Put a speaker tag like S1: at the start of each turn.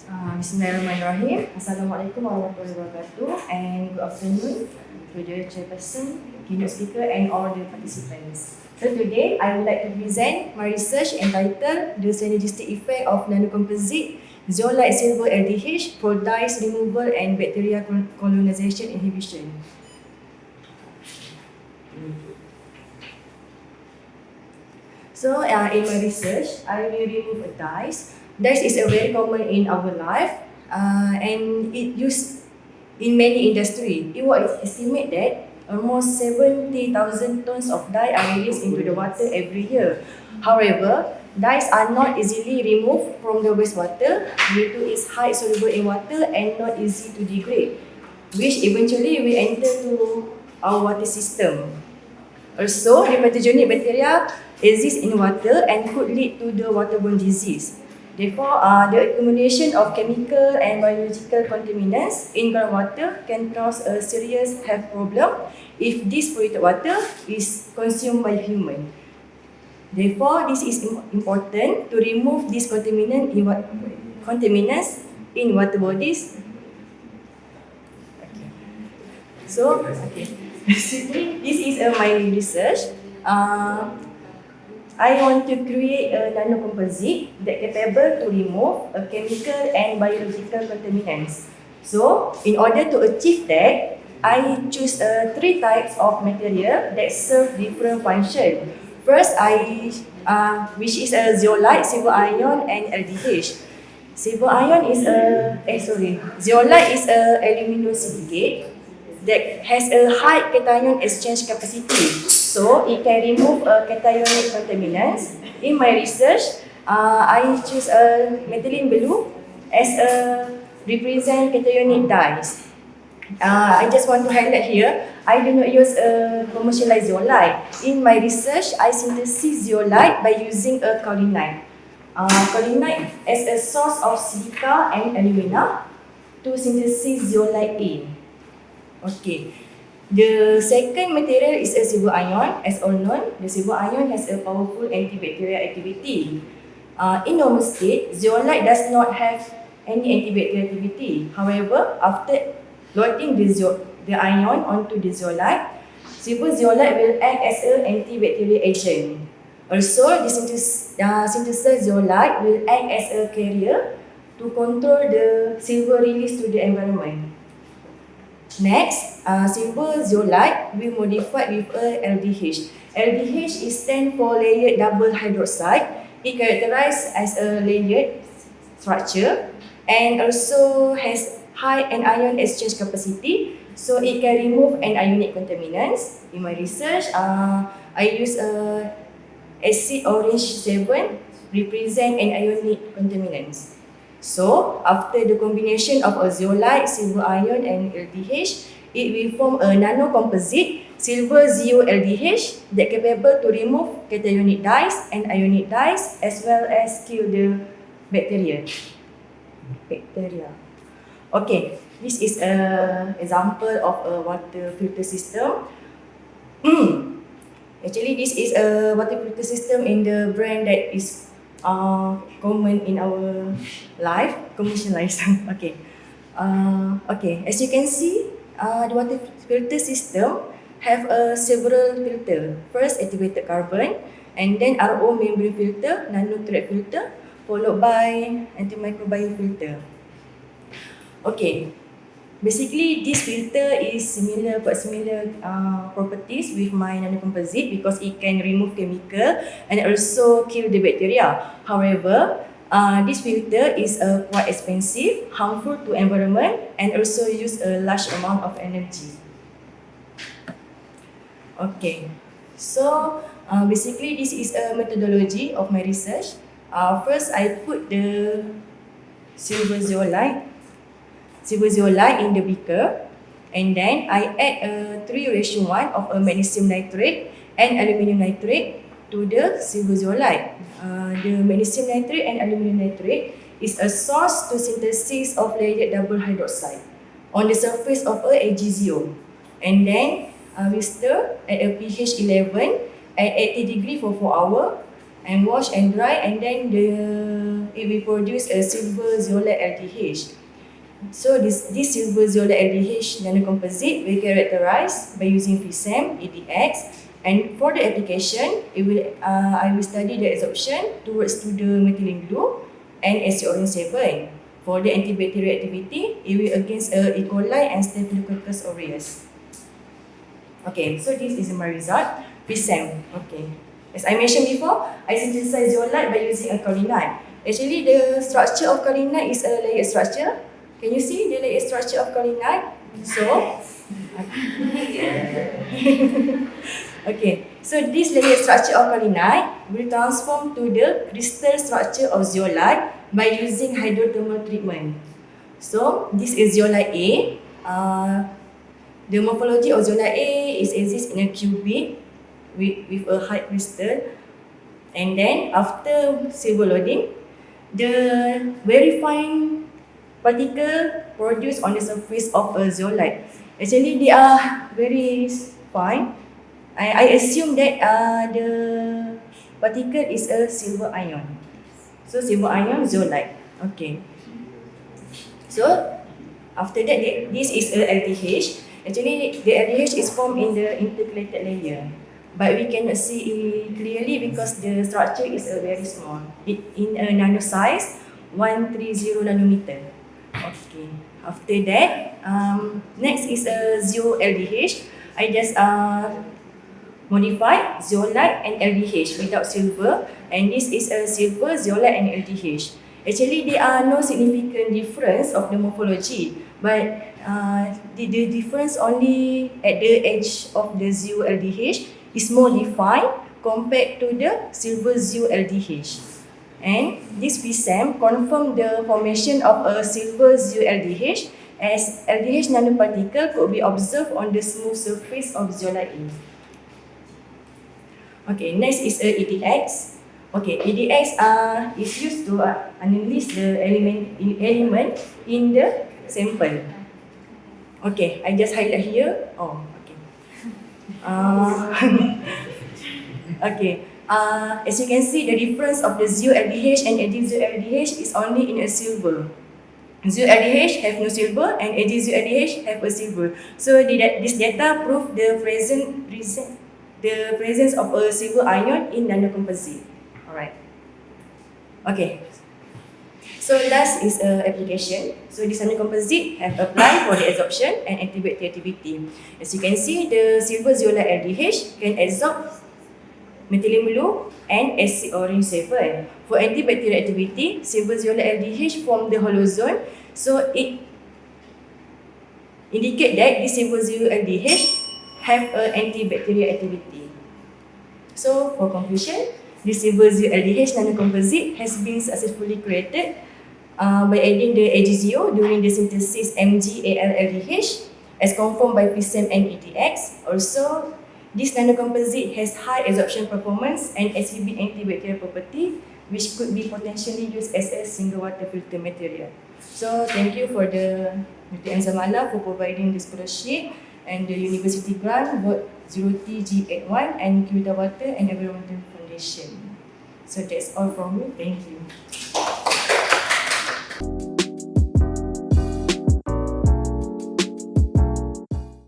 S1: Bismillahirrahmanirrahim. Assalamualaikum warahmatullahi wabarakatuh, and good afternoon to the chairperson, keynote speaker, and all the participants. So today, I would like to present my research entitled The Synergistic Effect of Nanocomposite Zeolite Silver LDH for Dyes Removal and Bacteria Colonization Inhibition. So in my research, I will remove a dyes. Dyes is a very common in our life, and it used in many industry. It was estimated that almost 70,000 tons of dye are released into the water every year. However, dyes are not easily removed from the wastewater due to its high soluble in water and not easy to degrade, which eventually will enter to our water system. Also, the pathogenic bacteria exist in water and could lead to the waterborne disease. Therefore, the accumulation of chemical and biological contaminants in groundwater can cause a serious health problem if this polluted water is consumed by human. Therefore, this is important to remove these contaminants in water bodies. So, basically, this is my research. I want to create a nanocomposite that capable to remove a chemical and biological contaminants. So, in order to achieve that, I choose three types of material that serve different function. First, which is a zeolite, silver ion, and LDH. Zeolite is a aluminum silicate that has a high cation exchange capacity, so it can remove cationic contaminants. In my research, I choose a methylene blue as a represent cationic dyes. I just want to highlight here, I do not use a commercialized zeolite. In my research, I synthesize zeolite by using a kaolinite. Kaolinite as a source of silica and alumina to synthesize zeolite in. Okay. The second material is a silver ion. As all known, the silver ion has a powerful antibacterial activity. In normal state, zeolite does not have any antibacterial activity. However, after loading the ion onto the zeolite, silver zeolite will act as an antibacterial agent. Also, the synthesized zeolite will act as a carrier to control the silver release to the environment. Next, silver zeolite will modified with a LDH. LDH is stand for layered double hydroxide. It characterized as a layered structure and also has high anion exchange capacity, so it can remove anionic contaminants. In my research, I use acid orange 7 represent anionic contaminants. So, after the combination of a zeolite, silver ion, and LDH, it will form a nanocomposite silver zeo LDH that capable to remove cationic dyes and ionic dyes as well as kill the bacteria. Okay, this is an example of a water filter system. Actually, this is a water filter system in the brand that is common in our life, commercialized. Okay. Okay, as you can see, the water filter system have several filter. First, activated carbon, and then RO membrane filter, nano-thread filter, followed by antimicrobial filter. Okay, basically this filter is quite similar properties with my nanocomposite because it can remove chemical and also kill the bacteria. However, this filter is quite expensive, harmful to environment, and also use a large amount of energy. Okay, so basically this is a methodology of my research. First, I put the silver zeolite in the beaker, and then I add a 3:1 of a magnesium nitrate and aluminium nitrate to the silver zeolite. The magnesium nitrate and aluminium nitrate is a source to synthesis of layered double hydroxide on the surface of a AgZO. And then we stir at a pH 11 at 80 degree for 4 hours. and wash and dry, and then it will produce a silver zeolite LDH. So this silver zeolite LDH nanocomposite will characterize by using FISM, EDX, and for the application, I will study the absorption towards to the methylene blue and acid orange 7. For the antibacterial activity, it will against E. coli and Staphylococcus aureus. Okay, so this is my result. FISM. Okay. As I mentioned before, I synthesize zeolite by using a kaolinite. Actually, the structure of kaolinite is a layered structure. Can you see the layered structure of kaolinite? So, okay. So this layered structure of kaolinite will transform to the crystal structure of zeolite by using hydrothermal treatment. So this is zeolite A. The morphology of zeolite A exists in a cubic with a high crystal, and then after silver loading, the very fine particle produced on the surface of a zeolite. Actually, they are very fine. I assume that the particle is a silver ion. So silver ion zeolite. Okay. So after that, this is a LDH. Actually, the LDH is formed in the intercalated layer, but we cannot see it clearly because the structure is very small. In a nano size, 130 nanometer. Okay. After that, next is a zero LDH. I just modify zeolite and LDH without silver, and this is a silver, zeolite and LDH. Actually, there are no significant difference of the morphology, but the difference only at the edge of the zero LDH is more defined compared to the silver zero LDH. And this FISM confirm the formation of a silver zero LDH as LDH nanoparticle could be observed on the smooth surface of zeolite A. Okay, next is EDX. Okay, EDX is used to analyze the element in the sample. Okay, I just highlight here. Oh, okay. Okay. As you can see, the difference of the zero LDH and zero LDH is only in a silver. Zero LDH have no silver and zero LDH have a silver. So this data prove the presence of a silver ion in nanocomposite. Alright. Okay. So last is application. So this nanocomposite have applied for the absorption and antibacterial activity. As you can see, the silver zeolite LDH can absorb methylene blue and acid orange 7. For antibacterial activity, silver zeolite LDH form the hollow zone. So it indicate that this silver zeolite LDH have an antibacterial activity. So for conclusion, the silver zeolite LDH nanocomposite has been successfully created by adding the AgZO during the synthesis MgAl-LDH as confirmed by FISM and EDX. Also, this nanocomposite has high absorption performance and exhibit antibacterial property, which could be potentially used as a single water filter material. So thank you for the UTM Zamala for providing this scholarship and the university grant, both 0T-G81 and Kewita Water and Environmental Foundation. So that's all from me. Thank you.